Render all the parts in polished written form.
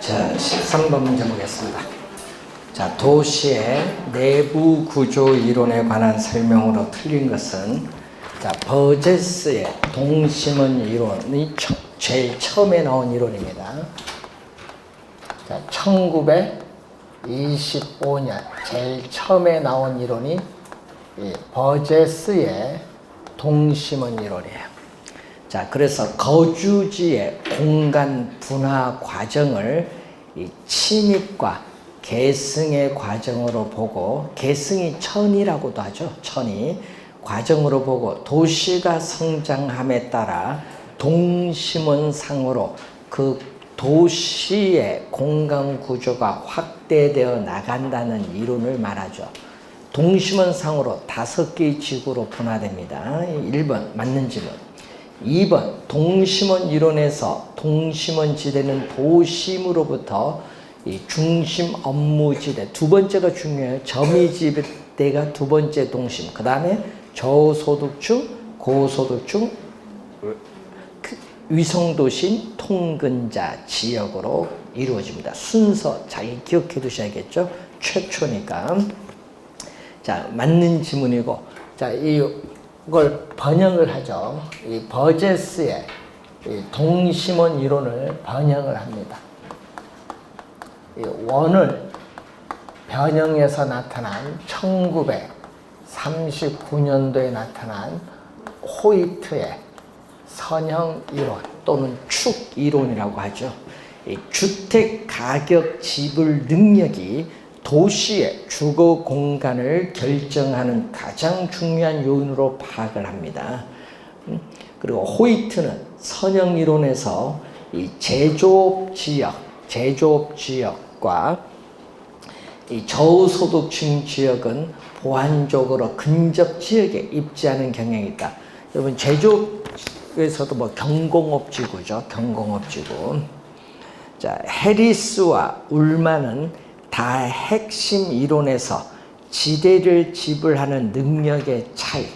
자, 13번 문제 보겠습니다. 자, 도시의 내부 구조 이론에 관한 설명으로 틀린 것은, 자, 버제스의 동심원 이론이 제일 처음에 나온 이론입니다. 자, 1925년 제일 처음에 나온 이론이 이 버제스의 동심원 이론이에요. 자, 그래서 거주지의 공간 분화 과정을 이 침입과 계승의 과정으로 보고, 계승이 천이라고도 하죠. 천이 과정으로 보고 도시가 성장함에 따라 동심원상으로 그 도시의 공간 구조가 확대되어 나간다는 이론을 말하죠. 동심원상으로 5개의 지구로 분화됩니다. 1번 맞는 질문. 2번 동심원 이론에서 동심원 지대는 도심으로부터 이 중심 업무 지대, 두 번째가 중요해요. 점이 지대가 두 번째 동심, 그 다음에 저소득층, 고소득층, 위성도시, 통근자 지역으로 이루어집니다. 순서 잘 기억해 두셔야겠죠. 최초니까. 자, 맞는 지문이고, 자, 이걸 번역을 하죠. 이 버제스의 이 동심원 이론을 번역을 합니다. 이 원을 변형해서 나타난 1939년도에 나타난 호이트의 선형 이론 또는 축 이론이라고 하죠. 이 주택 가격 지불 능력이 도시의 주거 공간을 결정하는 가장 중요한 요인으로 파악을 합니다. 그리고 호이트는 선형 이론에서 이 제조업 지역과 이 저소득층 지역은 보완적으로 근접 지역에 입지하는 경향이 있다. 여러분, 제조업에서도 뭐 경공업지구죠. 경공업지구. 자, 해리스와 울만은 다 핵심 이론에서 지대를 지불하는 능력의 차이,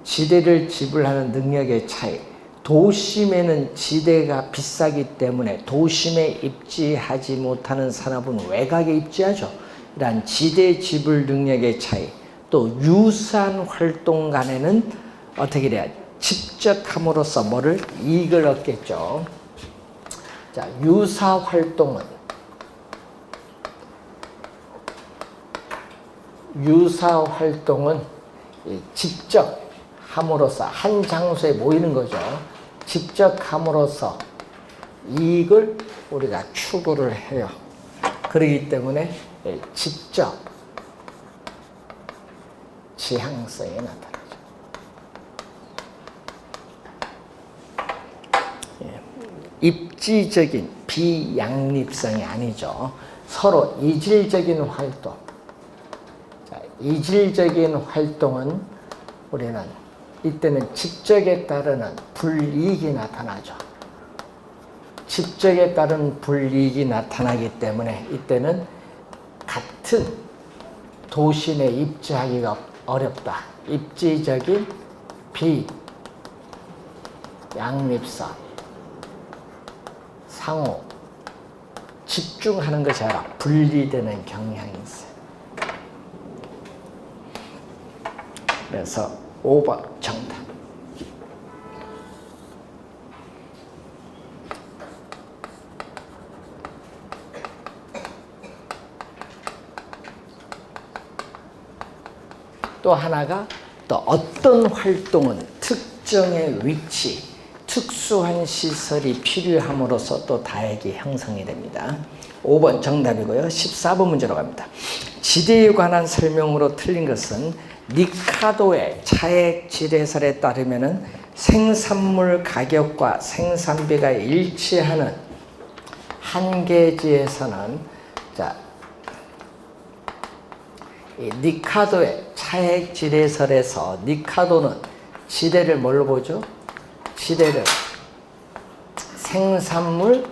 지대를 지불하는 능력의 차이, 도심에는 지대가 비싸기 때문에 도심에 입지하지 못하는 산업은 외곽에 입지하죠. 이러한 지대 지불 능력의 차이, 또 유사한 활동 간에는 어떻게 돼야 집적함으로써 뭐를 이익을 얻겠죠. 자, 유사 활동은 직접함으로써 한 장소에 모이는 거죠. 직접함으로써 이익을 우리가 추구를 해요. 그렇기 때문에 직접 지향성이 나타나죠. 입지적인 비양립성이 아니죠. 서로 이질적인 활동. 이질적인 활동은 우리는 이때는 직적에 따르는 불이익이 나타나죠. 직적에 따른 불이익이 나타나기 때문에 이때는 같은 도심에 입지하기가 어렵다. 입지적인 비양립성, 상호 집중하는 것이 아니라 분리되는 경향이 있어요. 그래서 5번 정답. 또 하나가, 또 어떤 활동은 특정의 위치, 특수한 시설이 필요함으로써 또 다액이 형성이 됩니다. 5번 정답이고요. 14번 문제로 갑니다. 지대에 관한 설명으로 틀린 것은, 니카도의 차액 지대설에 따르면은 생산물 가격과 생산비가 일치하는 한계지에서는, 자, 이 니카도의 차액 지대설에서 니카도는 지대를 뭘로 보죠? 지대를 생산물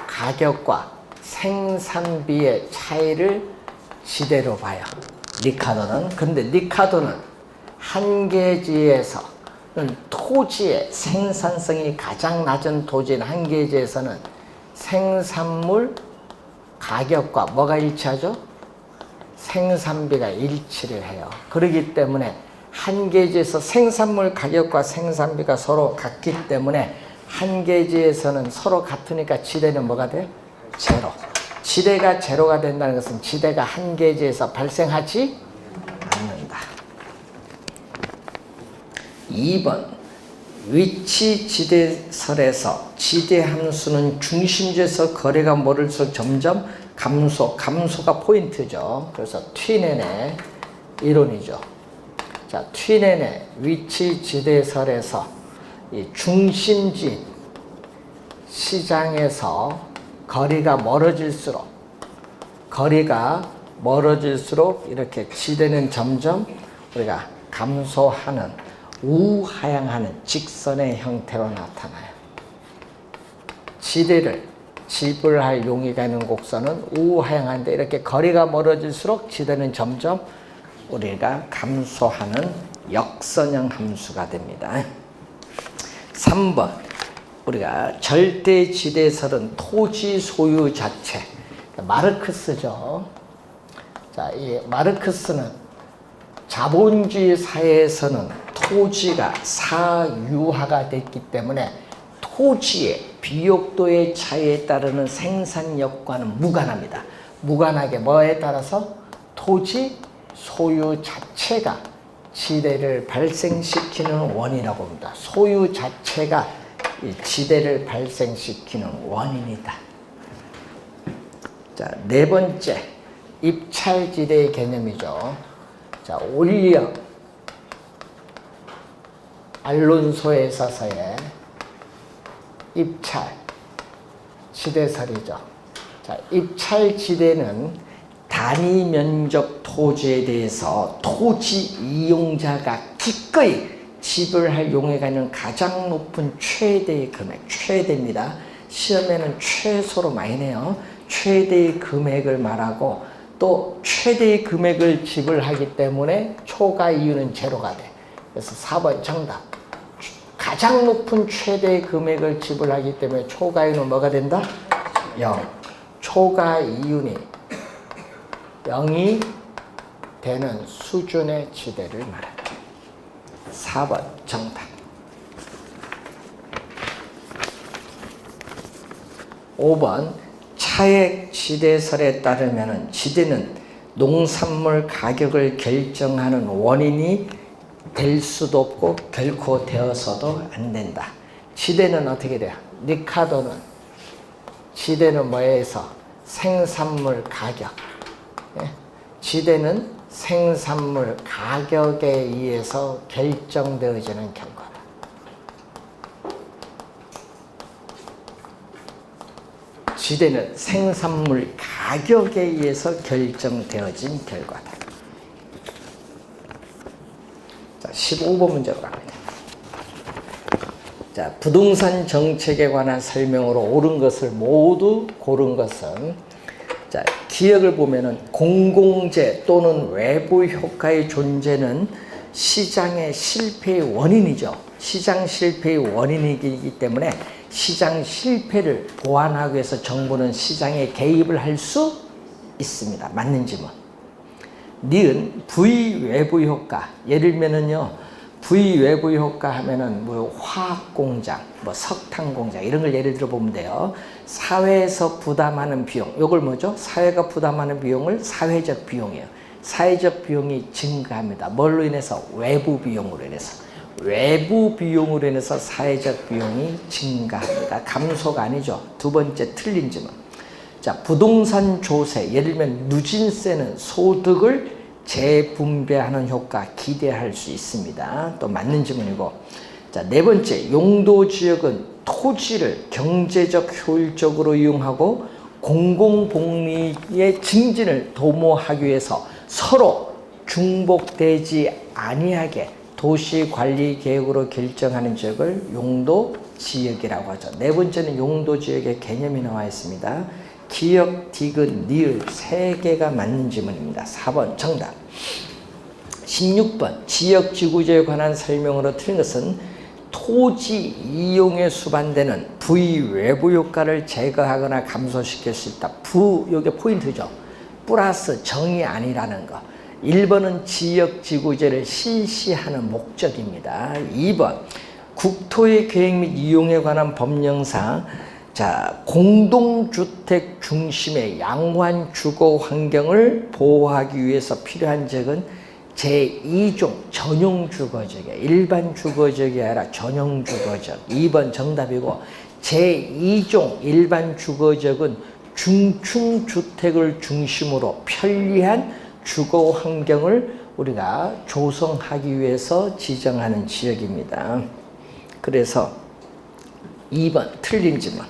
가격과 생산비의 차이를 지대로 봐요. 니카도는. 근데 니카도는 한계지에서는 토지의 생산성이 가장 낮은 토지인 한계지에서는 생산물 가격과 뭐가 일치하죠? 생산비가 일치를 해요. 그렇기 때문에 한 계지에서 생산물 가격과 생산비가 서로 같기 때문에 한 계지에서는 서로 같으니까 지대는 뭐가 돼요? 제로. 지대가 제로가 된다는 것은 지대가 한 계지에서 발생하지 않는다. 2번 위치 지대설에서 지대 함수는 중심지에서 거리가 멀을수록 점점 감소가 포인트죠. 그래서 튀넨의 이론이죠. 자, 튀넨의 위치 지대설에서 이 중심지 시장에서 거리가 멀어질수록 이렇게 지대는 점점 우리가 감소하는 우하향하는 직선의 형태로 나타나요. 지대를 지불할 용의가 있는 곡선은 우하향한데 이렇게 거리가 멀어질수록 지대는 점점 우리가 감소하는 역선형 함수가 됩니다. 3번 우리가 절대지대설은 토지 소유 자체 마르크스죠. 자, 이 마르크스는 자본주의 사회에서는 토지가 사유화가 됐기 때문에 토지의 비옥도의 차이에 따르는 생산력과는 무관합니다. 무관하게 뭐에 따라서 토지 소유 자체가 지대를 발생시키는 원이라고 합니다. 소유 자체가 이 지대를 발생시키는 원인이다. 자, 네 번째 입찰지대의 개념이죠. 자, 올리엄 알론소에 있어서의 입찰 지대설이죠. 자, 입찰 지대는 단위 면적 토지에 대해서 토지 이용자가 기꺼이 지불할 용의가 있는 가장 높은 최대의 금액, 최대입니다. 시험에는 최소로 많이 내요. 최대의 금액을 말하고 또 최대의 금액을 지불하기 때문에 초과 이유는 제로가 돼. 그래서 4번 정답. 가장 높은 최대의 금액을 지불하기 때문에 초과 이유는 뭐가 된다? 0. 초과 이윤이 0이 되는 수준의 지대를 말합니다. 4번 정답. 5번 차액 지대설에 따르면 지대는 농산물 가격을 결정하는 원인이 될 수도 없고 결코 되어서도 안 된다. 지대는 어떻게 돼요? 리카도는 지대는 뭐에서? 생산물 가격. 예? 지대는 생산물 가격에 의해서 결정되어지는 결과다. 지대는 생산물 가격에 의해서 결정되어진 결과다. 자, 15번 문제로 갑니다. 자, 부동산 정책에 관한 설명으로 옳은 것을 모두 고른 것은, 자, 기억을 보면은 공공재 또는 외부 효과의 존재는 시장의 실패의 원인이죠. 시장 실패의 원인이기 때문에 시장 실패를 보완하기 위해서 정부는 시장에 개입을 할 수 있습니다. 맞는지 뭐. 니은 부의 외부 효과. 예를 들면은요, 부의 외부 효과 하면은 뭐 화학 공장, 뭐 석탄 공장 이런 걸 예를 들어 보면 돼요. 사회에서 부담하는 비용, 이걸 뭐죠? 사회가 부담하는 비용을 사회적 비용이에요. 사회적 비용이 증가합니다. 뭘로 인해서? 외부 비용으로 인해서. 외부 비용으로 인해서 사회적 비용이 증가합니다. 감소가 아니죠. 두 번째 틀린 질문. 자, 부동산 조세, 예를 들면 누진세는 소득을 재분배하는 효과 기대할 수 있습니다. 또 맞는 질문이고. 자, 네 번째, 용도지역은 토지를 경제적 효율적으로 이용하고 공공복리의 증진을 도모하기 위해서 서로 중복되지 아니하게 도시관리계획으로 결정하는 지역을 용도지역이라고 하죠. 네 번째는 용도지역의 개념이 나와 있습니다. 기역, 디귿, 니을 세 개가 맞는 질문입니다. 4번 정답. 16번 지역지구제에 관한 설명으로 틀린 것은 토지 이용에 수반되는 부의 외부 효과를 제거하거나 감소시킬 수 있다. 요게 포인트죠. 플러스 정이 아니라는 거. 1번은 지역지구제를 실시하는 목적입니다. 2번 국토의 계획 및 이용에 관한 법령상 공동주택 중심의 양호한 주거 환경을 보호하기 위해서 필요한 적은 제2종 전용주거적이에요. 일반 주거적이 아니라 전용주거적. 2번 정답이고, 제2종 일반 주거적은 중층주택을 중심으로 편리한 주거 환경을 우리가 조성하기 위해서 지정하는 지역입니다. 그래서 2번 틀림지만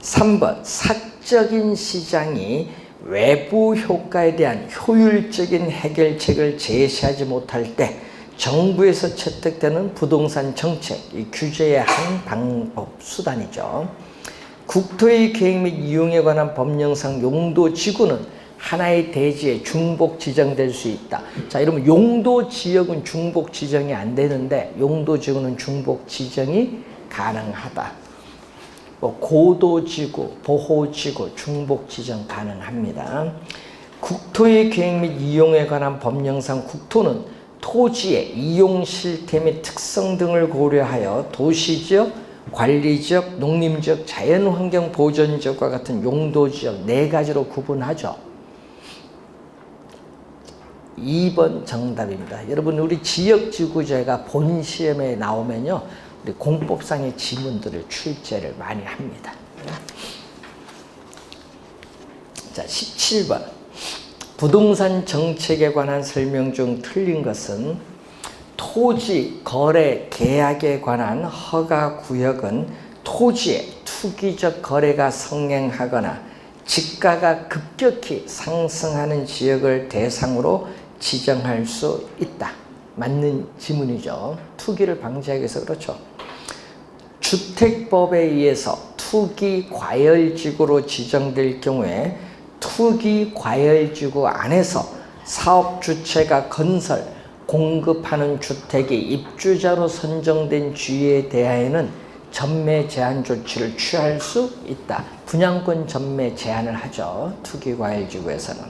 3번 사적인 시장이 외부 효과에 대한 효율적인 해결책을 제시하지 못할 때 정부에서 채택되는 부동산 정책, 이 규제의 한 방법 수단이죠. 국토의 계획 및 이용에 관한 법령상 용도지구는 하나의 대지에 중복 지정될 수 있다. 자, 이러면 용도지역은 중복 지정이 안 되는데 용도지구는 중복 지정이 가능하다. 고도지구, 보호지구, 중복 지정 가능합니다. 국토의 계획 및 이용에 관한 법령상 국토는 토지의 이용 실태 및 특성 등을 고려하여 도시지역, 관리지역, 농림지역, 자연환경 보전지역과 같은 용도지역 4가지로 구분하죠. 2번 정답입니다. 여러분, 우리 지역지구제가 본 시험에 나오면요, 우리 공법상의 지문들을 출제를 많이 합니다. 자, 17번. 부동산 정책에 관한 설명 중 틀린 것은 토지 거래 계약에 관한 허가 구역은 토지의 투기적 거래가 성행하거나 지가가 급격히 상승하는 지역을 대상으로 지정할 수 있다. 맞는 지문이죠. 투기를 방지하기 위해서 그렇죠. 주택법에 의해서 투기 과열지구로 지정될 경우에 투기 과열지구 안에서 사업 주체가 건설, 공급하는 주택이 입주자로 선정된 주에 대하여는 전매 제한 조치를 취할 수 있다. 분양권 전매 제한을 하죠. 투기 과열지구에서는.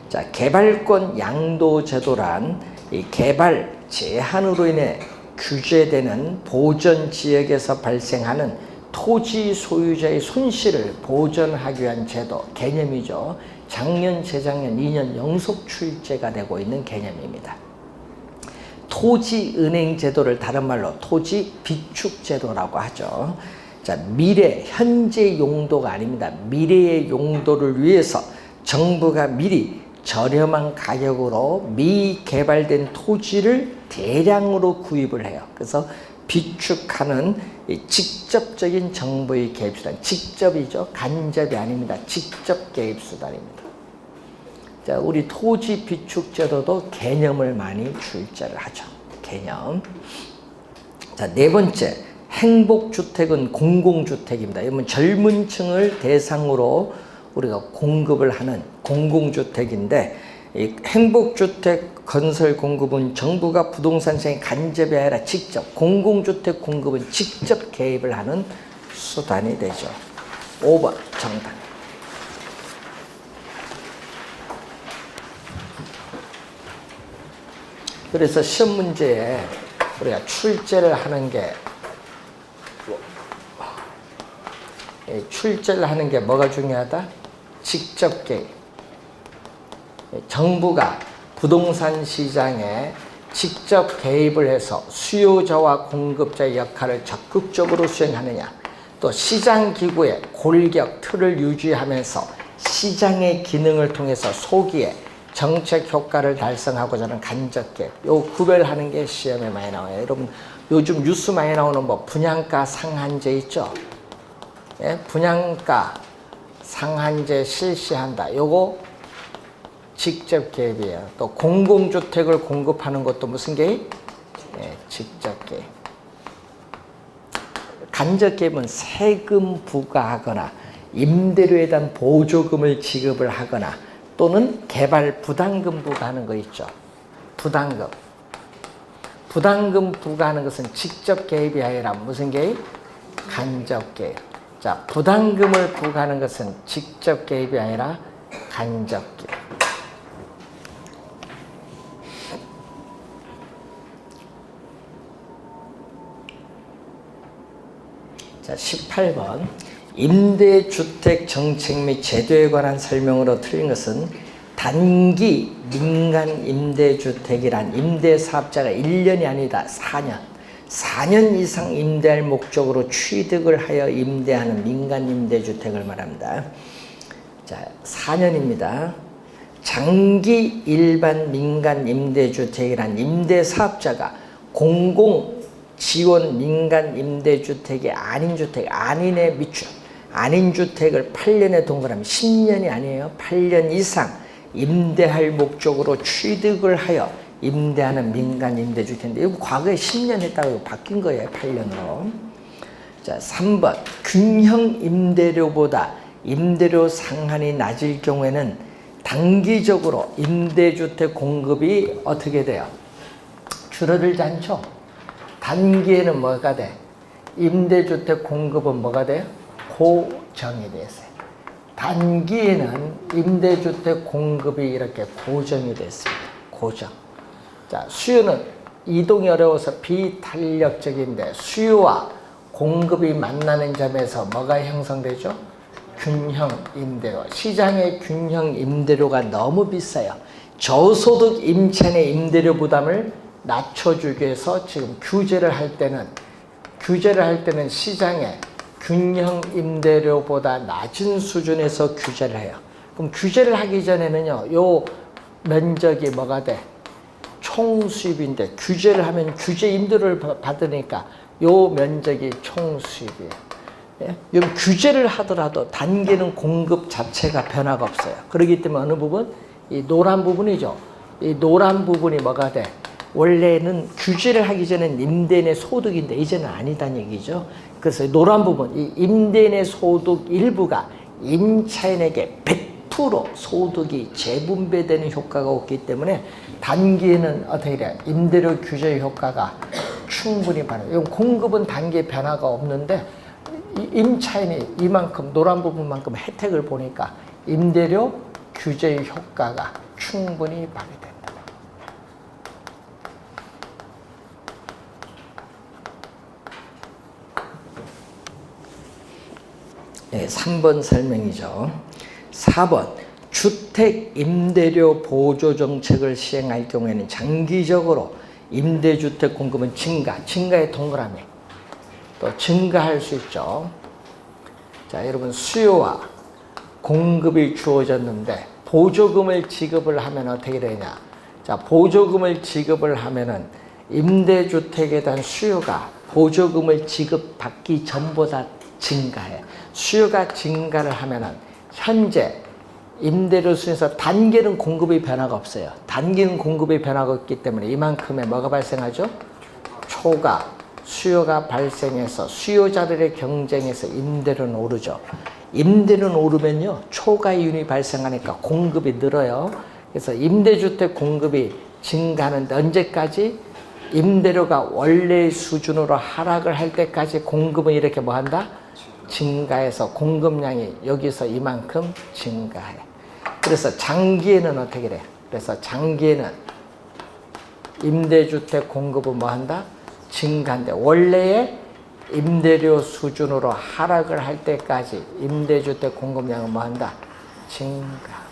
자, 개발권 양도 제도란 이 개발 제한으로 인해 규제되는 보전 지역에서 발생하는 토지 소유자의 손실을 보전하기 위한 제도, 개념이죠. 작년, 재작년 2년 연속 출제가 되고 있는 개념입니다. 토지은행 제도를 다른 말로 토지 비축 제도라고 하죠. 자, 미래, 현재 용도가 아닙니다. 미래의 용도를 위해서 정부가 미리 저렴한 가격으로 미개발된 토지를 대량으로 구입을 해요. 그래서 비축하는 직접적인 정부의 개입수단, 직접이죠. 간접이 아닙니다. 직접 개입수단입니다. 자, 우리 토지 비축 제도도 개념을 많이 출제를 하죠. 개념. 자, 4번째, 행복주택은 공공주택입니다. 이러면 젊은 층을 대상으로 우리가 공급을 하는 공공주택인데, 이 행복주택 건설 공급은 정부가 부동산 시장에 간접이 아니라 직접, 공공주택 공급은 직접 개입을 하는 수단이 되죠. 5번 정답. 그래서 시험 문제에 우리가 출제를 하는 게 뭐가 중요하다? 직접 개입. 정부가 부동산 시장에 직접 개입을 해서 수요자와 공급자의 역할을 적극적으로 수행하느냐, 또 시장기구의 골격 틀을 유지하면서 시장의 기능을 통해서 소기에 정책 효과를 달성하고자 하는 간접 개입. 요 구별하는 게 시험에 많이 나와요. 여러분, 요즘 뉴스 많이 나오는 분양가 상한제 있죠? 예? 분양가 상한제 실시한다. 요거 직접 개입이에요. 또 공공주택을 공급하는 것도 무슨 개입? 예, 직접 개입. 간접 개입은 세금 부과하거나 임대료에 대한 보조금을 지급을 하거나 또는 개발 부담금 부과하는 거 있죠. 부담금 부담금 부과하는 것은 직접 개입이 아니라 무슨 개입? 간접 개입. 자, 부담금을 부과하는 것은 직접 개입이 아니라 간접 개입. 자, 18번. 임대주택 정책 및 제도에 관한 설명으로 틀린 것은 단기 민간 임대주택이란 임대사업자가 1년이 아니다 4년 4년 이상 임대할 목적으로 취득을 하여 임대하는 민간 임대주택을 말합니다. 자, 4년입니다. 장기 일반 민간 임대주택이란 임대사업자가 공공 지원 민간 임대주택이 아닌 주택, 아닌에 미추, 아닌 주택을 8년에 동그라미 10년이 아니에요. 8년 이상 임대할 목적으로 취득을 하여 임대하는 민간 임대주택인데 이거 과거에 10년 했다고 바뀐 거예요. 8년으로. 자, 3번. 균형 임대료보다 임대료 상한이 낮을 경우에는 단기적으로 임대주택 공급이 어떻게 돼요? 줄어들지 않죠? 단기에는 뭐가 돼? 임대주택 공급은 뭐가 돼요? 고정이 됐어요. 단기에는 임대주택 공급이 이렇게 고정이 됐습니다. 고정. 자, 수요는 이동이 어려워서 비탄력적인데 수요와 공급이 만나는 점에서 뭐가 형성되죠? 균형 임대료. 시장의 균형 임대료가 너무 비싸요. 저소득 임차인의 임대료 부담을 낮춰주기 위해서 지금 규제를 할 때는 시장에 균형 임대료보다 낮은 수준에서 규제를 해요. 그럼 규제를 하기 전에는요, 요 면적이 뭐가 돼? 총수입인데 규제를 하면 규제 임대료를 받으니까 요 면적이 총수입이에요. 예? 이건 규제를 하더라도 단기는 공급 자체가 변화가 없어요. 그렇기 때문에 어느 부분? 이 노란 부분이죠. 이 노란 부분이 뭐가 돼? 원래는 규제를 하기 전엔 임대인의 소득인데 이제는 아니다는 얘기죠. 그래서 노란 부분, 이 임대인의 소득 일부가 임차인에게 100% 소득이 재분배되는 효과가 없기 때문에 단기에는 어떻게 돼요? 임대료 규제 효과가 충분히 발휘. 이건 공급은 단기에 변화가 없는데 임차인이 이만큼 노란 부분만큼 혜택을 보니까 임대료 규제 효과가 충분히 발휘된다. 네, 3번 설명이죠. 4번. 주택 임대료 보조 정책을 시행할 경우에는 장기적으로 임대주택 공급은 증가의 동그라미. 또 증가할 수 있죠. 자, 여러분 수요와 공급이 주어졌는데 보조금을 지급을 하면 어떻게 되냐? 자, 보조금을 지급을 하면은 임대주택에 대한 수요가 보조금을 지급받기 전보다 증가해. 수요가 증가를 하면은 현재 임대료 수에서 단기는 공급의 변화가 없어요. 단기는 공급의 변화가 없기 때문에 이만큼의 뭐가 발생하죠? 초과 수요가 발생해서 수요자들의 경쟁에서 임대료는 오르죠. 임대료는 오르면요, 초과이윤이 발생하니까 공급이 늘어요. 그래서 임대주택 공급이 증가하는데 언제까지? 임대료가 원래의 수준으로 하락을 할 때까지 공급은 이렇게 뭐 한다? 증가해서 공급량이 여기서 이만큼 증가해. 그래서 장기에는 어떻게 돼? 그래서 장기에는 임대주택 공급은 뭐 한다? 증가한데 원래의 임대료 수준으로 하락을 할 때까지 임대주택 공급량은 뭐 한다? 증가.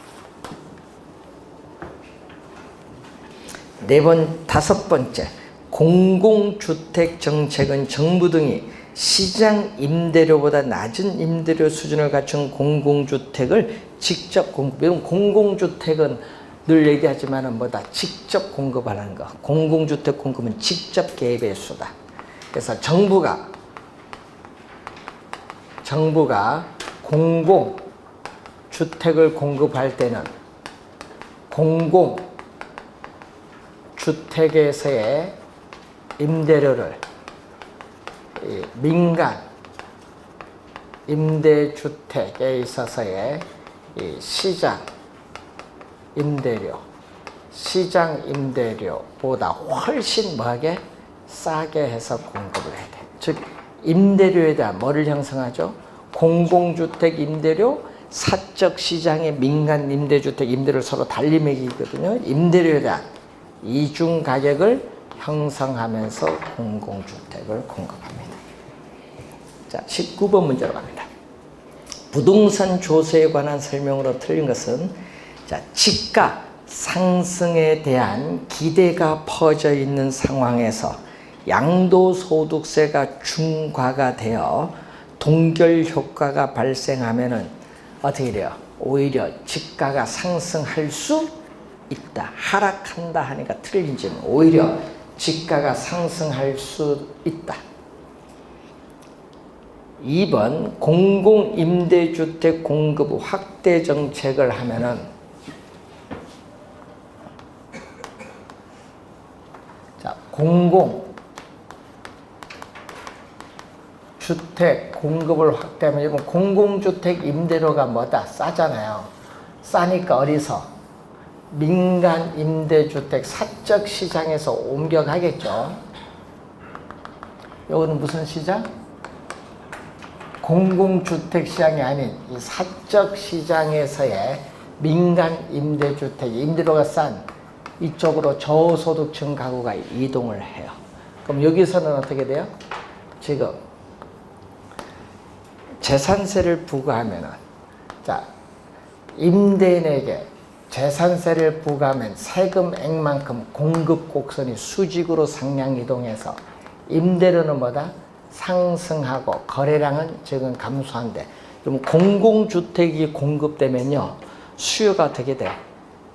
다섯 번째. 공공주택 정책은 정부 등이 시장 임대료보다 낮은 임대료 수준을 갖춘 공공주택을 직접 공급. 이런 공공주택은 늘 얘기하지만은 뭐다? 직접 공급하는 거. 공공주택 공급은 직접 개입의 수다. 그래서 정부가 공공주택을 공급할 때는 공공주택에서의 임대료를 민간 임대주택에 있어서의 시장 임대료보다 훨씬 뭐하게 싸게 해서 공급을 해야 돼. 즉 임대료에 대한 뭐를 형성하죠? 공공주택 임대료, 사적 시장의 민간 임대주택 임대료를 서로 달리 매기거든요. 임대료에 대한 이중 가격을 형성하면서 공공주택을 공급합니다. 자, 19번 문제로 갑니다. 부동산 조세에 관한 설명으로 틀린 것은, 자, 집가 상승에 대한 기대가 퍼져 있는 상황에서 양도소득세가 중과가 되어 동결 효과가 발생하면은 어떻게 돼요? 오히려 집가가 상승할 수 있다. 하락한다 하니까 틀린 질문. 오히려 집가가 상승할 수 있다. 2번 공공임대주택 공급 확대 정책을 하면은, 자, 공공주택 공급을 확대하면, 이건 공공주택 임대료가 뭐다? 싸잖아요. 싸니까 어디서? 민간 임대주택 사적 시장에서 옮겨가겠죠. 이거는 무슨 시장? 공공주택 시장이 아닌 이 사적 시장에서의 민간 임대주택, 임대료가 싼 이쪽으로 저소득층 가구가 이동을 해요. 그럼 여기서는 어떻게 돼요? 지금 재산세를 부과하면은, 자, 임대인에게 재산세를 부과하면 세금액만큼 공급 곡선이 수직으로 상향 이동해서 임대료는 뭐다? 상승하고 거래량은 지금 감소한대. 그럼 공공주택이 공급되면요, 수요가 어떻게 돼?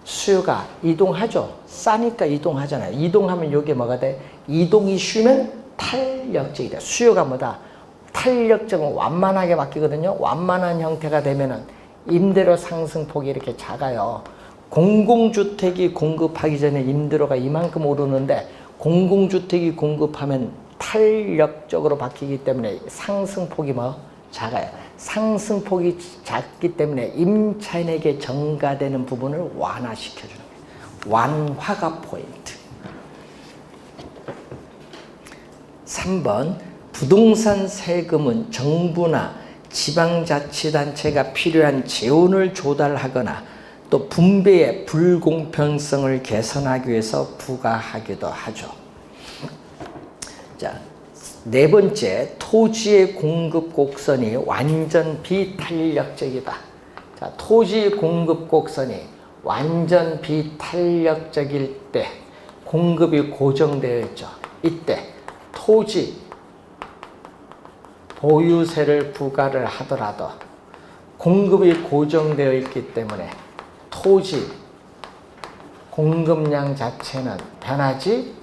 수요가 이동하죠. 싸니까 이동하잖아요. 이동하면 이게 뭐가 돼? 이동이 쉬면 탄력적이 돼. 수요가 뭐다? 탄력적은 완만하게 바뀌거든요. 완만한 형태가 되면은 임대료 상승폭이 이렇게 작아요. 공공주택이 공급하기 전에 임대료가 이만큼 오르는데 공공주택이 공급하면 탄력적으로 바뀌기 때문에 상승폭이 작아요. 상승폭이 작기 때문에 임차인에게 전가되는 부분을 완화시켜주는 거예요. 완화가 포인트. 3번 부동산 세금은 정부나 지방자치단체가 필요한 재원을 조달하거나 또 분배의 불공평성을 개선하기 위해서 부과하기도 하죠. 자, 네 번째, 토지의 공급 곡선이 완전 비탄력적이다. 자, 토지 공급 곡선이 완전 비탄력적일 때 공급이 고정되어 있죠. 이때 토지 보유세를 부과를 하더라도 공급이 고정되어 있기 때문에 토지 공급량 자체는 변하지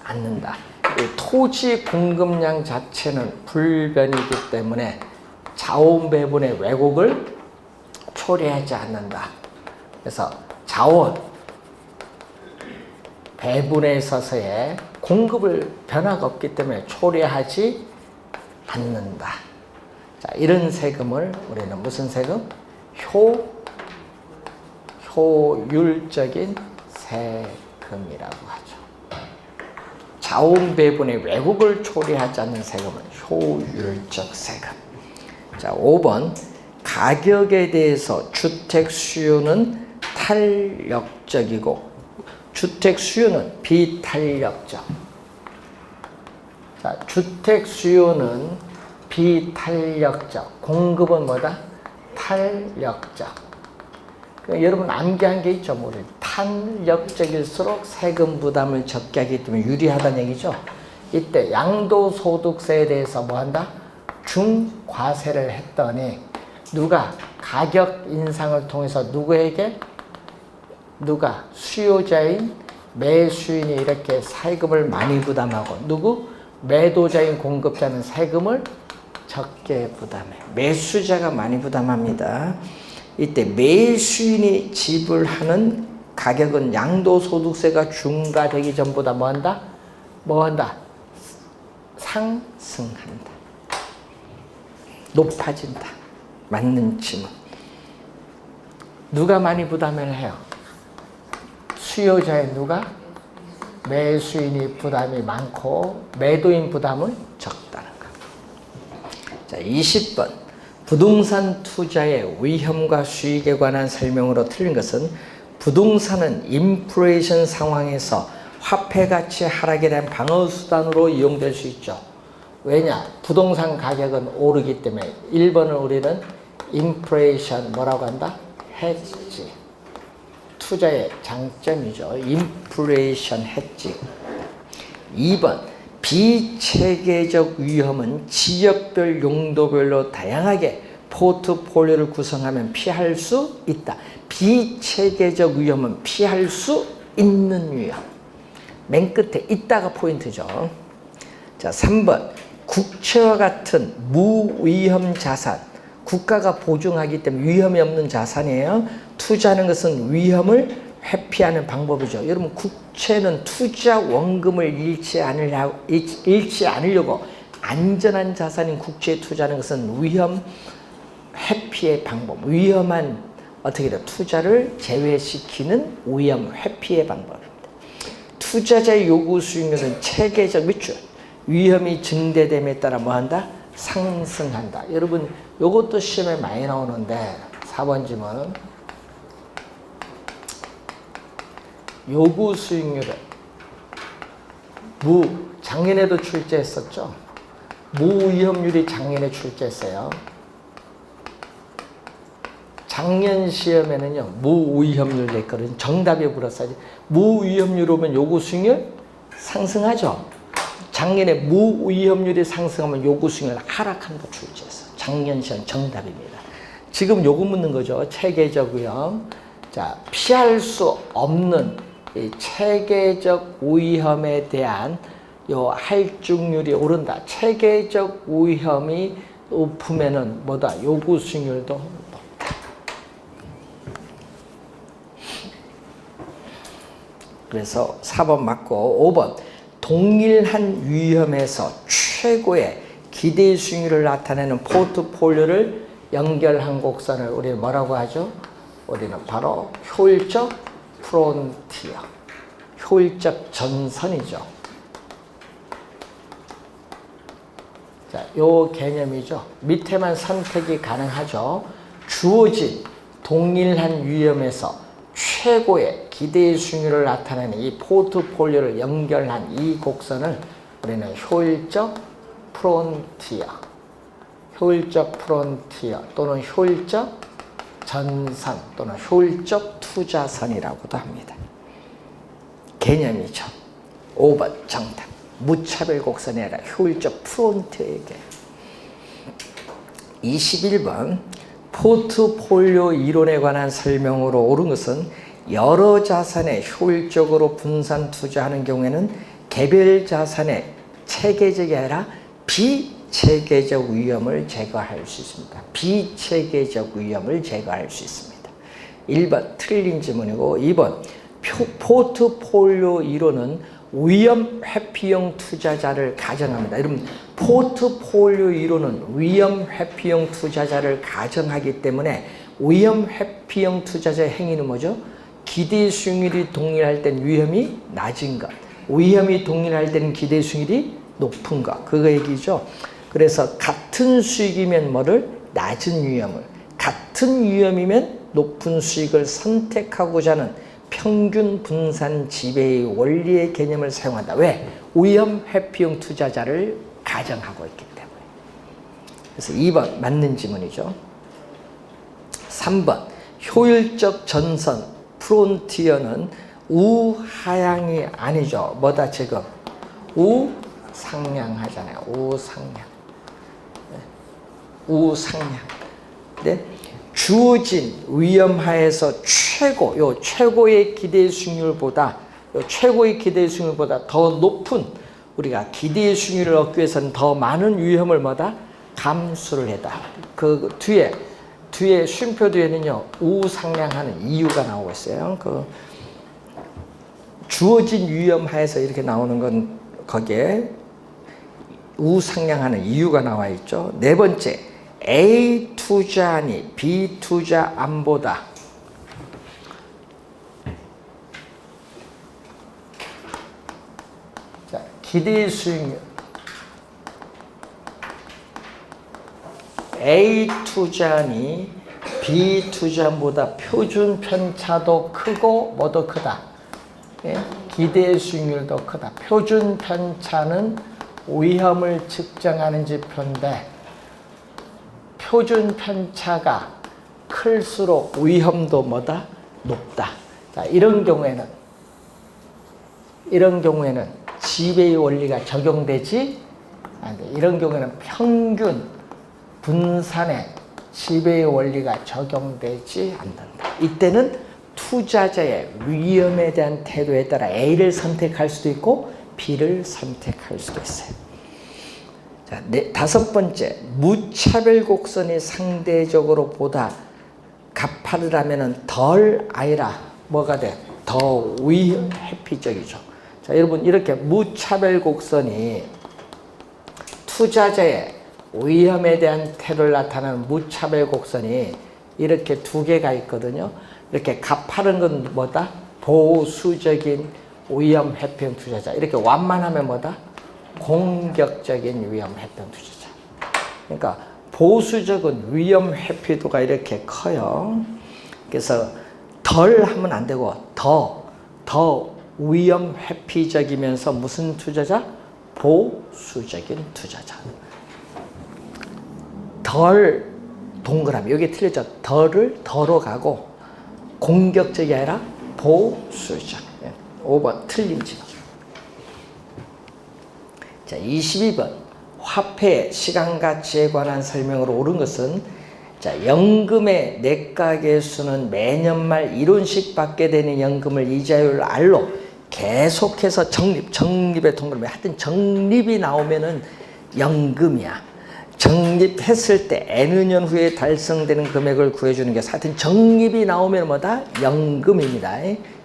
않는다. 이 토지 공급량 자체는 불변이기 때문에 자원 배분의 왜곡을 초래하지 않는다. 그래서 자원 배분에 있어서의 공급을 변화가 없기 때문에 초래하지 않는다. 자, 이런 세금을 우리는 무슨 세금? 효율적인 세금이라고 하죠. 자원 배분의 왜곡을 초래하지 않는 세금은 효율적 세금. 자, 5번 가격에 대해서 주택 수요는 탄력적이고 주택 수요는 비탄력적. 자, 주택 수요는 비탄력적. 공급은 뭐다? 탄력적. 여러분 암기한 게 있죠. 뭐 탄력적일수록 세금 부담을 적게 하기 때문에 유리하다는 얘기죠. 이때 양도소득세에 대해서 뭐 한다? 중과세를 했더니 누가 가격 인상을 통해서 누구에게? 누가? 수요자인 매수인이 이렇게 세금을 많이 부담하고 누구? 매도자인 공급자는 세금을 적게 부담해. 매수자가 많이 부담합니다. 이때 매수인이 지불하는 가격은 양도소득세가 중과되기 전보다 뭐 한다? 상승한다. 높아진다. 맞는 질문. 누가 많이 부담을 해요? 수요자의 누가? 매수인이 부담이 많고 매도인 부담은 적다는 거. 자, 20번. 부동산 투자의 위험과 수익에 관한 설명으로 틀린 것은 부동산은 인플레이션 상황에서 화폐 가치 하락에 대한 방어 수단으로 이용될 수 있죠. 왜냐? 부동산 가격은 오르기 때문에 1번을 우리는 인플레이션 뭐라고 한다? 헤지. 투자의 장점이죠. 인플레이션 헤지. 2번. 비체계적 위험은 지역별 용도별로 다양하게 포트폴리오를 구성하면 피할 수 있다. 비체계적 위험은 피할 수 있는 위험. 맨 끝에 있다가 포인트죠. 자, 3번. 국채와 같은 무위험 자산. 국가가 보증하기 때문에 위험이 없는 자산이에요. 투자하는 것은 위험을 회피하는 방법이죠. 여러분, 국채는 투자 원금을 잃지 않으려고 안전한 자산인 국채에 투자하는 것은 위험 회피의 방법. 위험한 어떻게 돼? 투자를 제외시키는 위험 회피의 방법입니다. 투자자의 요구 수익률은 체계적 밑줄. 위험이 증대됨에 따라 뭐한다? 상승한다. 여러분, 요것도 시험에 많이 나오는데 4번 지문은 요구 수익률은 작년에도 출제했었죠. 무위험률이 작년에 출제했어요. 작년 시험에는요, 무위험률 냈거든요. 정답이 물었어야지. 무위험률 오면 요구 수익률 상승하죠. 작년에 무위험률이 상승하면 요구 수익률 하락한다 출제했어. 작년 시험 정답입니다. 지금 요거 묻는 거죠. 체계적 위험. 자, 피할 수 없는 이 체계적 위험에 대한 요 할증률이 오른다. 체계적 위험이 높으면은 뭐다? 요구 수익률도 높다. 그래서 4번 맞고 5번. 동일한 위험에서 최고의 기대 수익률을 나타내는 포트폴리오를 연결한 곡선을 우리 뭐라고 하죠? 우리는 바로 효율적 프론티어, 효율적 전선이죠. 자, 요 개념이죠. 밑에만 선택이 가능하죠. 주어진 동일한 위험에서 최고의 기대 수익률을 나타내는 이 포트폴리오를 연결한 이 곡선을 우리는 효율적 프론티어, 효율적 프론티어 또는 효율적 전선 또는 효율적 투자선이라고도 합니다. 개념이죠. 5번 정답. 무차별 곡선이 아니라 효율적 프론티어의 개념. 21번. 포트폴리오 이론에 관한 설명으로 옳은 것은 여러 자산에 효율적으로 분산 투자하는 경우에는 개별 자산의 체계적이 아니라 비체계적 위험을 제거할 수 있습니다. 비체계적 위험을 제거할 수 있습니다. 1번 틀린 지문이고 2번 포트폴리오 이론은 위험 회피형 투자자를 가정합니다. 여러분, 포트폴리오 이론은 위험 회피형 투자자를 가정하기 때문에 위험 회피형 투자자의 행위는 뭐죠? 기대 수익률이 동일할 땐 위험이 낮은 것, 위험이 동일할 때는 기대 수익률이 높은 것, 그거 얘기죠. 그래서 같은 수익이면 뭐를? 낮은 위험을, 같은 위험이면 높은 수익을 선택하고자 하는 평균 분산 지배의 원리의 개념을 사용한다. 왜? 위험 회피형 투자자를 가정하고 있기 때문에. 그래서 2번 맞는 지문이죠. 3번 효율적 전선 프론티어는 우하향이 아니죠. 뭐다 지금? 우상향하잖아요. 우상향. 우상향. 네? 주어진 위험하에서 최고의 기대 수익률보다 최고의 기대 수익률보다 더 높은 우리가 기대 수익률을 얻기 위해서는 더 많은 위험을 뭐다? 감수를 해다. 그 뒤에 쉼표 뒤에는요 우상향하는 이유가 나오고 있어요. 그 주어진 위험하에서 이렇게 나오는 건 거기에 우상향하는 이유가 나와 있죠. 네 번째, A 투자안이 B 투자안보다 기대 수익률 A 투자니 B 투자보다 표준 편차도 크고 뭐도 크다. 예? 기대 수익률도 크다. 표준 편차는 위험을 측정하는 지표인데 표준 편차가 클수록 위험도 뭐다? 높다. 자, 이런 경우에는 지배의 원리가 적용되지 않는다. 이런 경우에는 평균 분산의 지배의 원리가 적용되지 않는다. 이때는 투자자의 위험에 대한 태도에 따라 A를 선택할 수도 있고 B를 선택할 수도 있어요. 자, 다섯 번째, 무차별 곡선이 상대적으로 보다 가파르다면 덜 아니라 뭐가 돼? 더 회피적이죠. 자, 여러분 이렇게 무차별 곡선이 투자자의 위험에 대한 태도를 나타내는 무차별 곡선이 이렇게 두 개가 있거든요. 이렇게 가파른 건 뭐다? 보수적인 위험 회피형 투자자. 이렇게 완만하면 뭐다? 공격적인 위험 회피형 투자자. 그러니까 보수적인 위험 회피도가 이렇게 커요. 그래서 덜 하면 안 되고 더 위험 회피적이면서 무슨 투자자? 보수적인 투자자. 덜 동그라미 여기 틀렸죠. 덜을 더로 가고 공격적이 아니라 보수적. 5번 틀린 지금. 자, 22번 화폐 시간 가치에 관한 설명으로 옳은 것은 자, 연금의 내과 계수는 매년 말 이론씩 받게 되는 연금을 이자율 R로 계속해서 적립의 동그라미 하여튼 적립이 나오면은 연금이야. 적립했을 때 N 년 후에 달성되는 금액을 구해주는 게 하여튼 적립이 나오면 뭐다? 연금입니다.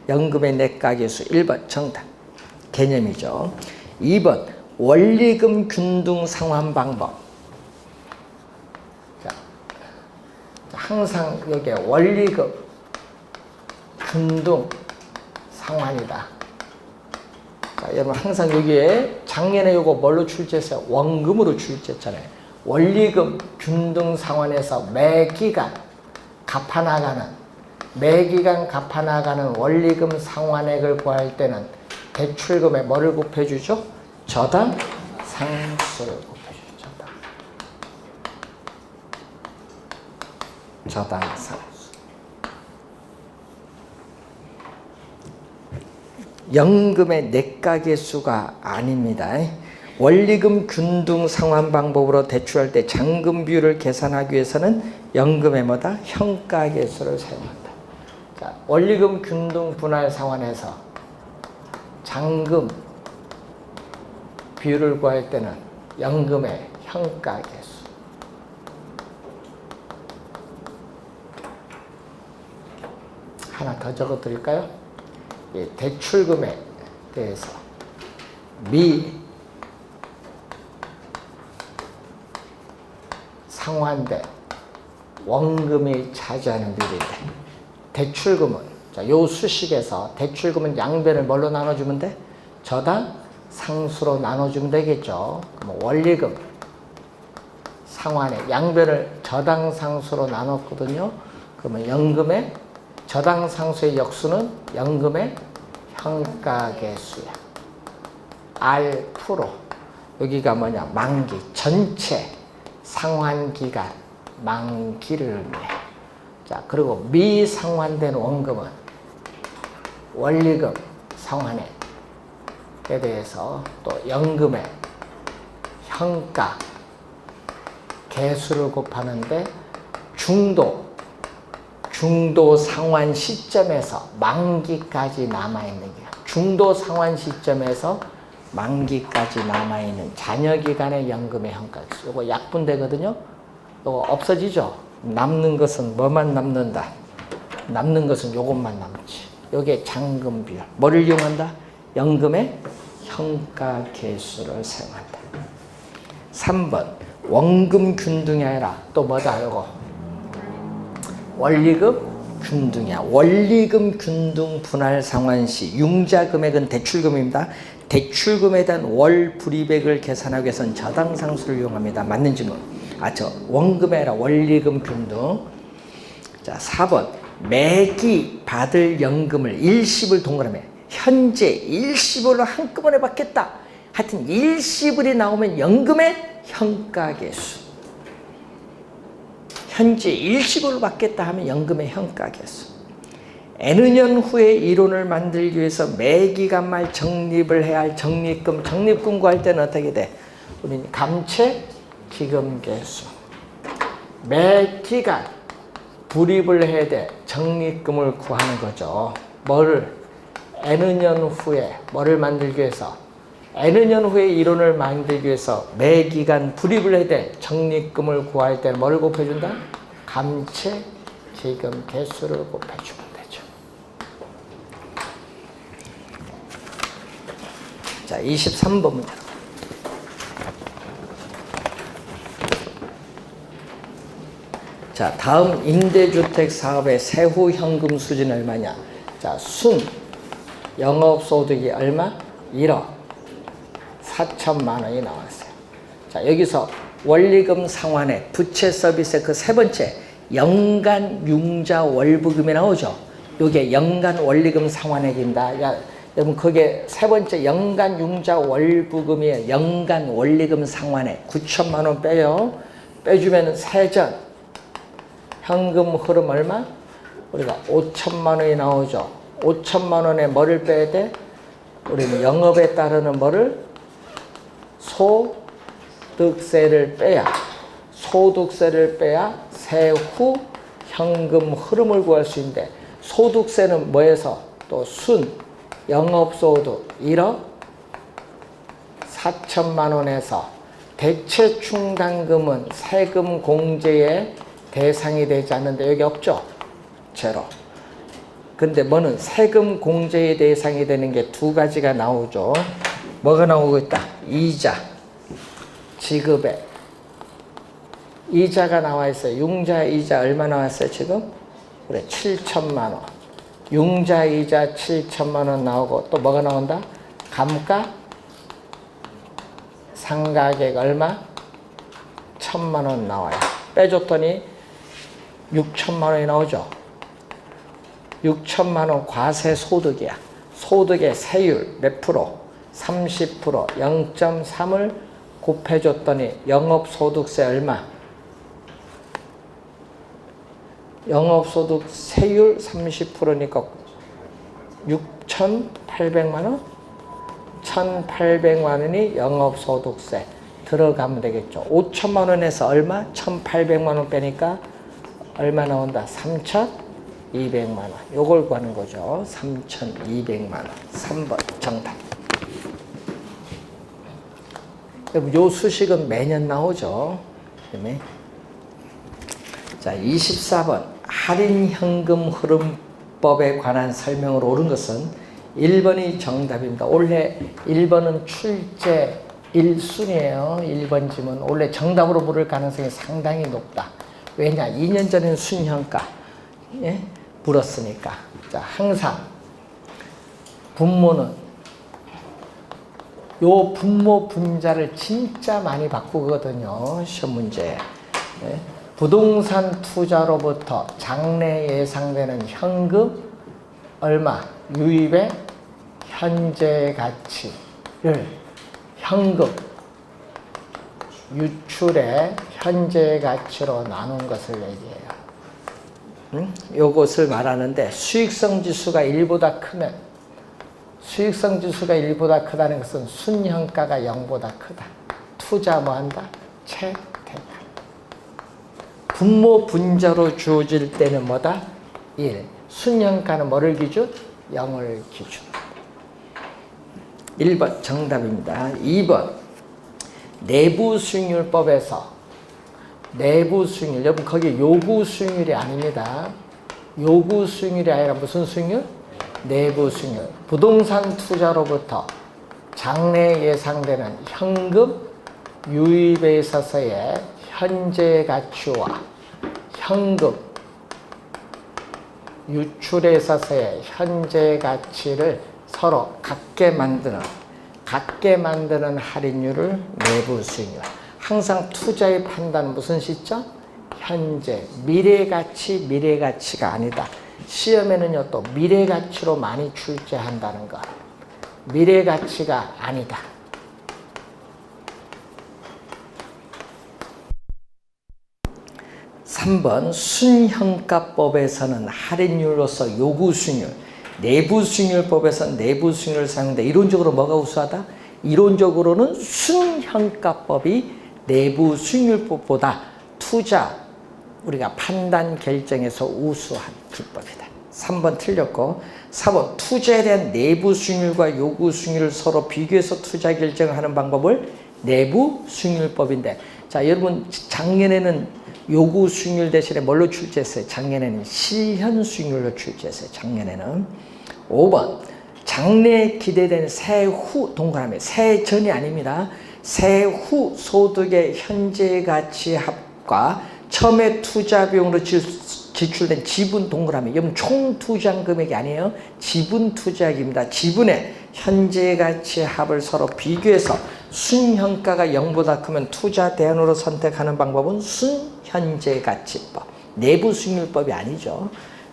연금의 내과계수 1번 정답 개념이죠. 2번 원리금 균등 상환 방법. 자, 항상 여기에 원리금 균등 상환이다. 자, 여러분 항상 여기에 작년에 요거 뭘로 출제했어요? 원금으로 출제했잖아요. 원리금 균등 상환에서 매기간 갚아나가는 원리금 상환액을 구할 때는 대출금에 뭐를 곱해주죠? 저당 상수를 곱해주죠. 저당 상수. 연금의 내과계수가 아닙니다. 원리금 균등 상환 방법으로 대출할 때 잔금 비율을 계산하기 위해서는 연금의 뭐다? 현가계수를 사용한다. 자, 원리금 균등 분할 상환에서 잔금 비율을 구할 때는 연금의 현가계수. 하나 더 적어 드릴까요? 대출금에 대해서 상환대 원금이 차지하는 비율인데 대출금은 자, 요 수식에서 대출금은 양변을 뭘로 나눠주면 돼? 저당 상수로 나눠주면 되겠죠. 그럼 원리금 상환의 양변을 저당 상수로 나눴거든요. 그러면 연금의 저당 상수의 역수는 연금의 현가계수야. R 프로 여기가 뭐냐? 만기 전체 상환기간 만기를 의미해. 자, 그리고 미상환된 원금은 원리금 상환액에 대해서 또 연금의 현가 개수를 곱하는데 중도 상환 시점에서 만기까지 남아있는 게 중도 상환 시점에서 만기까지 남아있는 잔여기간의 연금의 현가계수. 이거 약분되거든요. 이거 없어지죠. 남는 것은 뭐만 남는다? 남는 것은 이것만 남지. 여기에 잔금 비율. 뭐를 이용한다? 연금의 현가계수를 사용한다. 3번 원금 균등이 아니라 또 뭐다? 이거 원리금 균등이야. 원리금 균등 분할 상환 시 융자 금액은 대출금입니다. 대출금에 대한 월 불이백을 계산하기 위해서는 저당상수를 이용합니다. 맞는 질문. 원금이 아니라 원리금 균등. 자, 4번. 매기 받을 연금을 일시불 동그라미. 현재 일시불로 한꺼번에 받겠다. 하여튼 일시불이 나오면 연금의 현가계수. 현재 일시불로 받겠다 하면 연금의 현가계수. N년 후에 이론을 만들기 위해서 매기간 말 적립을 해야 할 적립금. 적립금 구할 때는 어떻게 돼? 우리는 감채 기금계수. 매기간 불입을 해야 돼. 적립금을 구하는 거죠. N년 후에 뭐를 만들기 위해서? N년 후에 이론을 만들기 위해서 매기간 불입을 해야 돼. 적립금을 구할 때는 뭐를 곱해준다? 감채 기금 개수를 곱해주면 되죠. 자, 23번 문제. 자, 다음 임대주택 사업의 세후 현금 수준 얼마냐? 자, 영업소득이 얼마? 1억 4천만 원이 나왔어요. 자, 여기서 원리금 상환액, 부채 서비스 그 세 번째 연간 융자 월부금이 나오죠. 이게 연간 원리금 상환액입니다. 야, 여러분 그게 세 번째 연간 융자 월부금이에요. 연간 원리금 상환액 9천만 원 빼요. 빼주면 세전 현금 흐름 얼마? 우리가 5천만 원이 나오죠. 5천만 원에 뭐를 빼야 돼? 우리는 영업에 따르는 뭐를? 소득세를 빼야 세후 현금 흐름을 구할 수 있는데, 소득세는 뭐에서? 또 영업소득 1억 4천만 원에서 대체 충당금은 세금 공제의 대상이 되지 않는데 여기 없죠? 제로. 근데 뭐는 세금 공제의 대상이 되는 게 두 가지가 나오죠. 뭐가 나오고 있다? 이자, 지급액. 이자가 나와 있어요. 융자 이자 얼마 나왔어요 지금? 그래, 7천만 원. 융자 이자 7천만 원 나오고 또 뭐가 나온다? 감가 상가액 얼마? 1천만 원 나와요. 빼줬더니 6천만 원이 나오죠. 6천만 원 과세 소득이야. 소득의 세율 몇 프로? 30%, 0.3을 곱해줬더니 영업소득세 얼마? 영업소득 세율 30%니까 6,800만 원? 1,800만 원이 영업소득세 들어가면 되겠죠. 5천만 원에서 얼마? 1,800만 원 빼니까 얼마 나온다? 3,200만 원. 요걸 구하는 거죠. 3,200만 원. 3번 정답. 요 수식은 매년 나오죠. 그다음에 자, 24번 할인 현금 흐름법에 관한 설명으로 옳은 것은 1번이 정답입니다. 올해 1번은 출제 1순위예요. 1번 지문 원래 정답으로 물을 가능성이 상당히 높다. 왜냐? 2년 전에는 순현가 물었으니까. 자, 항상 분모는 요 분모 분자를 진짜 많이 바꾸거든요. 시험 문제. 부동산 투자로부터 장래 예상되는 현금 얼마? 유입의 현재 가치를 현금 유출의 현재 가치로 나눈 것을 얘기해요. 요것을 말하는데 수익성 지수가 1보다 크면, 수익성 지수가 1보다 크다는 것은 순현가가 0보다 크다. 투자 뭐한다? 채택한다. 분모 분자로 주어질 때는 뭐다? 1. 순현가는 뭐를 기준? 0을 기준. 1번 정답입니다. 2번 내부 수익률법에서 내부 수익률, 여러분 거기 요구 수익률이 아닙니다. 요구 수익률이 아니라 무슨 수익률? 내부 수익률. 부동산 투자로부터 장래 예상되는 현금 유입에 있어서의 현재 가치와 현금 유출에 있어서의 현재 가치를 서로 같게 만드는 할인율을 내부 수익률. 항상 투자의 판단은 무슨 시점? 현재. 미래 가치가 아니다. 시험에는요, 또 미래 가치로 많이 출제한다는 거. 미래 가치가 아니다. (3번) 순현가법에서는 할인율로서 요구 수익률, 내부 수익률법에서는 내부 수익률을 사용한다. 이론적으로 뭐가 우수하다? 이론적으로는 순현가법이 내부 수익률법보다 투자 우리가 판단 결정에서 우수한 기법이다. 3번 틀렸고 4번 투자에 대한 내부 수익률과 요구 수익률을 서로 비교해서 투자 결정을 하는 방법을 내부 수익률법인데, 자 여러분 작년에는 요구 수익률 대신에 뭘로 출제했어요? 작년에는 실현 수익률로 출제했어요. 작년에는. 5번 장래에 기대되는 세후 동그라미, 세전이 아닙니다. 세후 소득의 현재 가치 합과 처음에 투자 비용으로 지출된 지분 동그라미. 여러분 총 투자 금액이 아니에요. 지분 투자액입니다. 지분의 현재 가치 합을 서로 비교해서 순현가가 0보다 크면 투자 대안으로 선택하는 방법은 순현재 가치법. 내부 수익률법이 아니죠.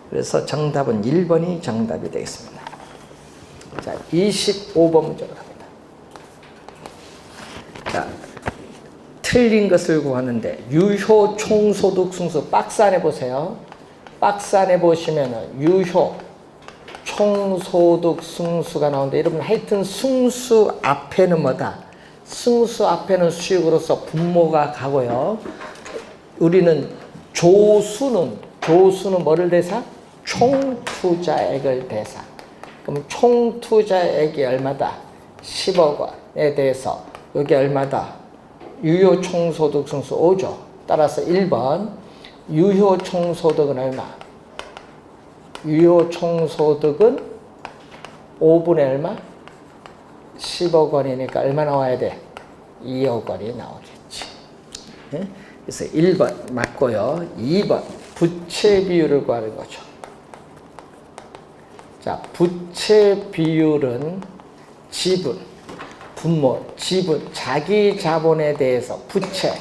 그래서 정답은 1번이 정답이 되겠습니다. 자, 25번 문제로 갑니다. 자, 틀린 것을 구하는데 유효 총소득 승수 박스 안에 보세요. 박스 안에 보시면은 유효 총소득 승수가 나오는데, 여러분 하여튼 승수 앞에는 뭐다? 승수 앞에는 수익으로서 분모가 가고요. 우리는 조수는 뭐를 대상? 총투자액을 대상. 그럼 총투자액이 얼마다? 10억 원에 대해서 여기 얼마다? 유효 총소득 승수 5죠. 따라서 1번 유효 총소득은 얼마? 유효 총소득은 5분의 얼마? 10억 원이니까 얼마 나와야 돼? 2억 원이 나오겠지. 네? 그래서 1번 맞고요. 2번 부채 비율을 구하는 거죠. 자, 부채 비율은 지분, 분모, 지분, 자기 자본에 대해서 부채,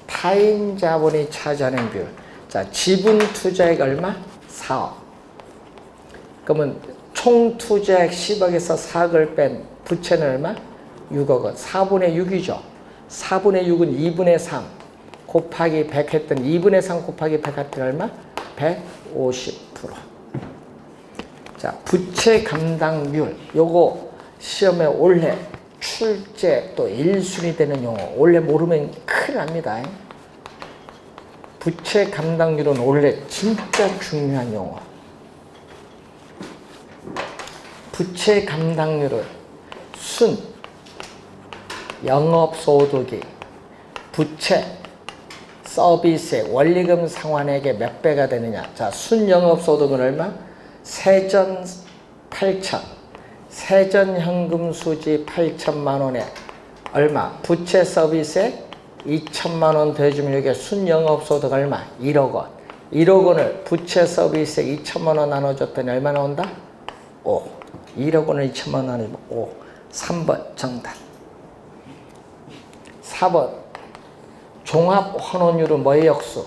타인 자본이 차지하는 비율. 자, 지분 투자액 얼마? 4억. 그러면 총 투자액 10억에서 4억을 뺀 부채는 얼마? 6억 원. 4분의 6이죠. 4분의 6은 2분의 3 곱하기 100 했더니 2분의 3 곱하기 100 했더니 얼마? 150%. 자, 부채 감당률. 요거 시험에 올해 출제 또 1순위 되는 용어. 올해 모르면 큰일 납니다. 부채 감당률은 올해 진짜 중요한 용어. 부채 감당률은 순 영업소득이 부채 서비스의 원리금 상환액의 몇 배가 되느냐. 자, 순 영업소득은 얼마? 세전 8천, 세전 현금 수지 8천만 원에 얼마? 부채 서비스에 2천만 원 더해주면 이게 순 영업소득 얼마? 1억 원. 1억 원을 부채 서비스에 2천만 원 나눠줬더니 얼마 나온다? 5. 1억 원을 2천만 원 나눠주면 5. 3번 정답. 4번 종합환원율은 뭐의 역수?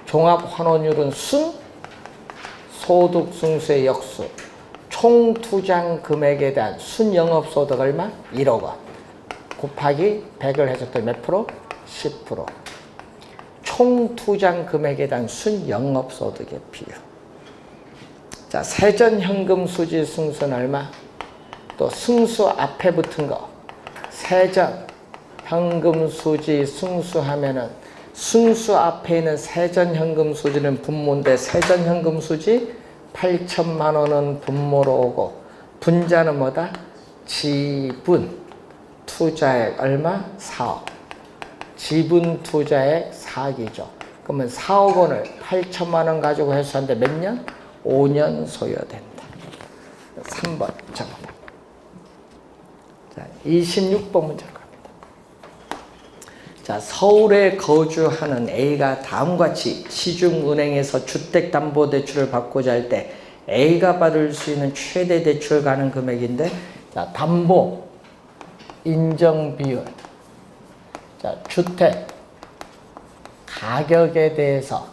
종합환원율은 순 소득 승수의 역수. 총 투자 금액에 대한 순 영업소득 얼마? 1억 원. 곱하기 100을 해줬더니 몇 프로? 10%. 총 투자 금액에 대한 순 영업소득의 비율. 자, 세전 현금 수지 승수는 얼마? 또 승수 앞에 붙은 거. 세전 현금 수지 승수하면은 승수 앞에 있는 세전 현금 수지는 분모인데 세전 현금 수지 8천만 원은 분모로 오고 분자는 뭐다? 지분 투자액 얼마? 4억. 지분 투자액 4억이죠. 그러면 4억 원을 8천만 원 가지고 회수하는데 몇 년? 5년 소요된다. 3번 정답. 자, 26번 문제로 갑니다. 자, 서울에 거주하는 A가 다음과 같이 시중은행에서 주택담보대출을 받고자 할 때 A가 받을 수 있는 최대 대출 가능 금액인데, 자, 담보 인정 비율, 자, 주택 가격에 대해서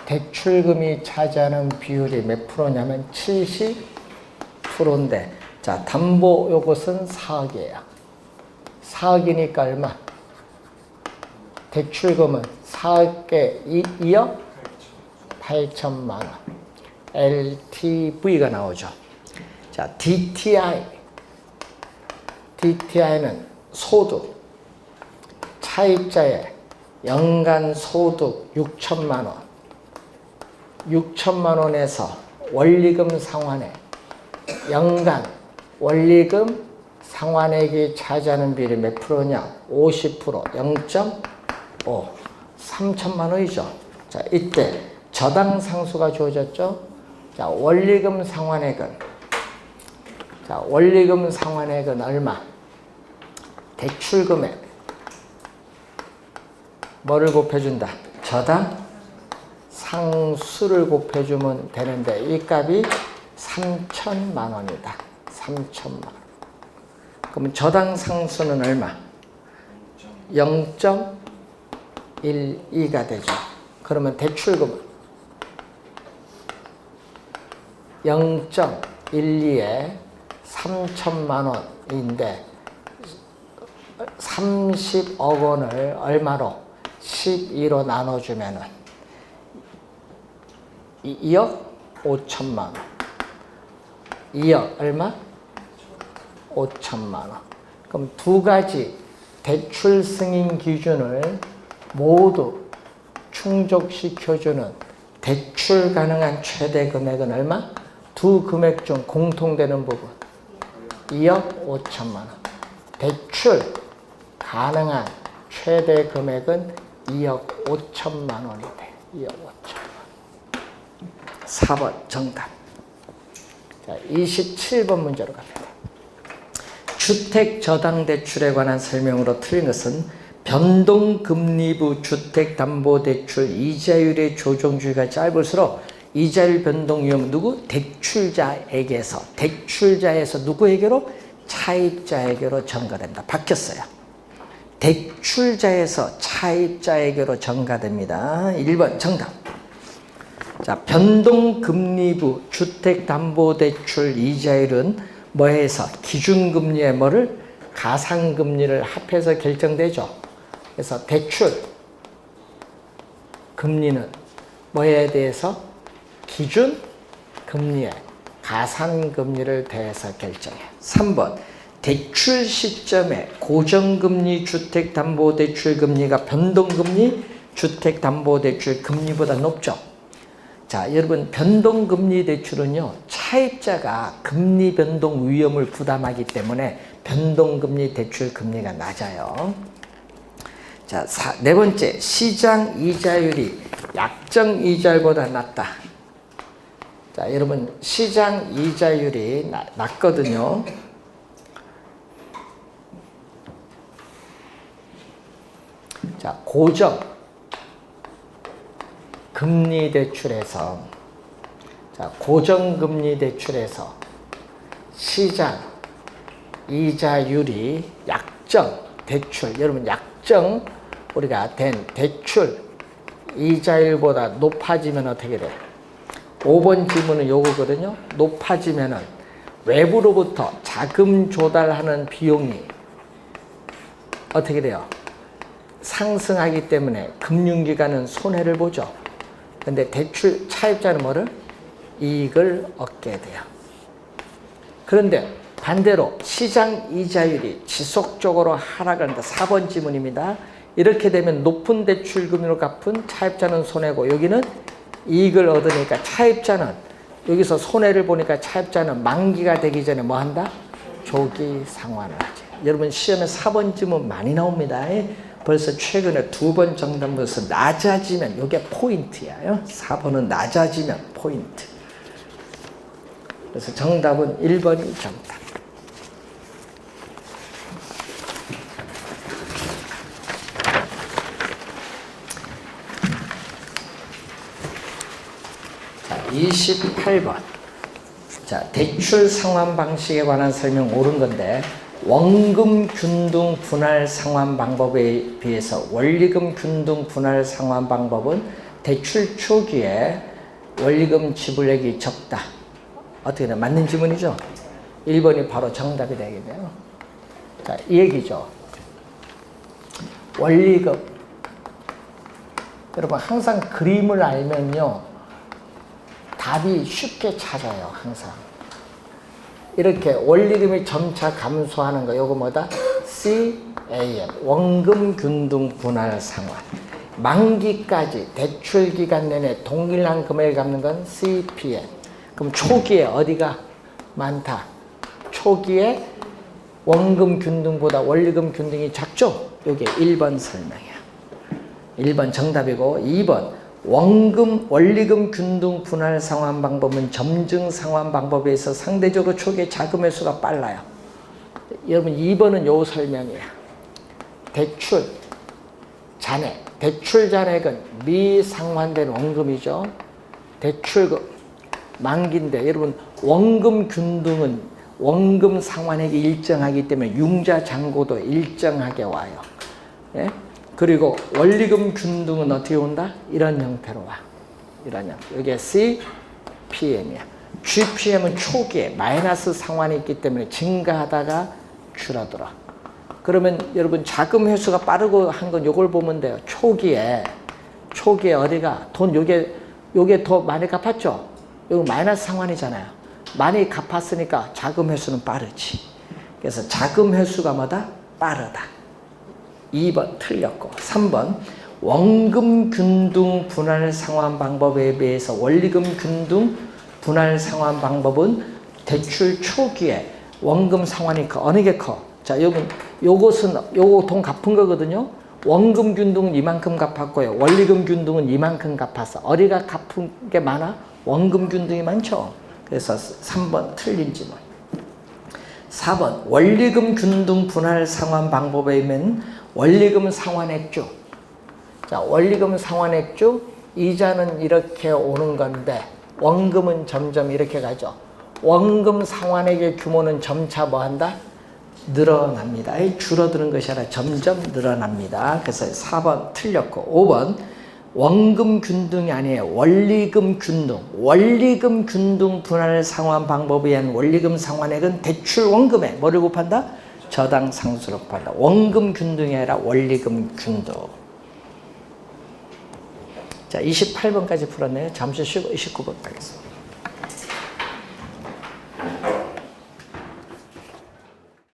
대출금이 차지하는 비율이 몇 프로냐면 70%인데, 자, 담보 요것은 4억이에요. 4억이니까 얼마? 대출금은 4억에 2억 8천만 원. LTV가 나오죠. 자, DTI는 소득. 차입자의 연간 소득 6천만 원. 6천만 원에서 원리금 상환액. 연간 원리금 상환액이 차지하는 비율이 몇 프로냐? 50%, 0.5, 3천만 원이죠. 자, 이때 저당 상수가 주어졌죠. 자, 원리금 상환액은 얼마? 대출금액 뭐를 곱해준다? 저당 상수를 곱해주면 되는데, 이 값이 3천만 원이다. 3천만 원. 그러면 저당 상수는 얼마? 0.12가 되죠. 그러면 대출금은 0.12에 3천만 원인데 30억 원을 얼마로? 12로 나눠주면은 2억 5천만 원. 2억 얼마? 5천만 원. 그럼 두 가지 대출 승인 기준을 모두 충족시켜주는 대출 가능한 최대 금액은 얼마? 두 금액 중 공통되는 부분 2억 5천만 원. 대출 가능한 최대 금액은 2억 5천만 원이 돼. 2억 5천만 원. 4번 정답. 자, 27번 문제로 갑니다. 주택저당대출에 관한 설명으로 틀린 것은 변동금리부 주택담보대출 이자율의 조정주기가 짧을수록 이자율 변동 위험은 누구? 대출자에게서 누구에게로? 차입자에게로 전가된다. 바뀌었어요. 대출자에서 차입자에게로 전가됩니다. 1번 정답. 자, 변동금리부 주택담보대출 이자율은 뭐해서? 기준금리에 뭐를? 가상금리를 합해서 결정되죠. 그래서 대출 금리는 뭐에 대해서? 기준금리에 가상금리를 대해서 결정해. 3번 대출 시점에 고정금리 주택담보대출 금리가 변동금리 주택담보대출 금리보다 높죠. 자, 여러분, 변동금리 대출은요, 차입자가 금리 변동 위험을 부담하기 때문에 변동금리 대출 금리가 낮아요. 자, 네 번째, 시장 이자율이 약정 이자율보다 낮다. 자, 여러분, 시장 이자율이 낮거든요. 자, 고정 금리 대출에서, 자, 고정금리 대출에서 시장 이자율이 약정 대출, 여러분 약정 우리가 된 대출 이자율보다 높아지면 어떻게 돼? 5번 질문은 요거거든요. 높아지면은 외부로부터 자금 조달하는 비용이 어떻게 돼요? 상승하기 때문에 금융기관은 손해를 보죠. 근데 대출 차입자는 뭐를? 이익을 얻게 돼요. 그런데 반대로 시장 이자율이 지속적으로 하락한다. 4번 지문입니다. 이렇게 되면 높은 대출금리로 갚은 차입자는 손해고, 여기는 이익을 얻으니까 차입자는, 여기서 손해를 보니까 차입자는 만기가 되기 전에 뭐 한다? 조기 상환을 하지. 여러분, 시험에 4번 지문 많이 나옵니다. 벌써 최근에 2번 정답에서 낮아지면 이게 포인트야. 4번은 낮아지면 포인트. 그래서 정답은 1번이 정답. 28번. 자, 대출 상환 방식에 관한 설명 옳은 건데, 원금 균등 분할 상환 방법에 비해서 원리금 균등 분할 상환 방법은 대출 초기에 원리금 지불액이 적다. 어떻게 돼? 맞는 지문이죠? 1번이 바로 정답이 되겠네요. 자, 이 얘기죠. 원리금. 여러분, 항상 그림을 알면요, 답이 쉽게 찾아요, 항상. 이렇게 원리금이 점차 감소하는 거, 요거 뭐다? CAM, 원금 균등 분할 상환. 만기까지 대출 기간 내내 동일한 금액을 갚는 건 CPM. 그럼 초기에 어디가 많다? 초기에 원금 균등보다 원리금 균등이 작죠? 요게 1번 설명이야. 1번 정답이고, 2번 원리금 균등 분할 상환 방법은 점증 상환 방법에 있어 상대적으로 초기에 자금 회수가 빨라요. 여러분, 2번은 요 설명이야. 대출 잔액은 미상환된 원금이죠. 대출금 만기인데, 여러분, 원금 균등은 원금 상환액이 일정하기 때문에 융자 잔고도 일정하게 와요. 예? 그리고 원리금 균등은 어떻게 온다? 이런 형태로 와. 이런 형태. 이게 CPM이야. GPM은 초기에 마이너스 상환이 있기 때문에 증가하다가 줄어들어. 그러면 여러분, 자금 회수가 빠르고 한 건 요걸 보면 돼요. 초기에 어디가 돈 요게 더 많이 갚았죠? 이거 마이너스 상환이잖아요. 많이 갚았으니까 자금 회수는 빠르지. 그래서 자금 회수가 뭐다? 빠르다. 2번 틀렸고, 3번 원금 균등 분할 상환 방법에 비해서 원리금 균등 분할 상환 방법은 대출 초기에 원금 상환이 커. 어느 게 커? 자, 여러분, 요거 돈 갚은 거거든요. 원금 균등은 이만큼 갚았고요. 원리금 균등은 이만큼 갚았어. 어디가 갚은 게 많아? 원금 균등이 많죠. 그래서 3번 틀린 지문. 4번 원리금 균등 분할 상환 방법에 있는 원리금 상환액주. 자, 원리금 상환액주, 이자는 이렇게 오는 건데 원금은 점점 이렇게 가죠. 원금 상환액의 규모는 점차 뭐한다? 늘어납니다. 줄어드는 것이 아니라 점점 늘어납니다. 그래서 4번 틀렸고, 5번 원금 균등이 아니에요. 원리금 균등. 원리금 균등 분할 상환 방법에 의한 원리금 상환액은 대출 원금에 뭐를 곱한다? 저당 상수를 곱한다. 원금 균등이 아니라 원리금 균등. 자, 28번까지 풀었네요. 잠시 쉬고 29번 가겠습니다.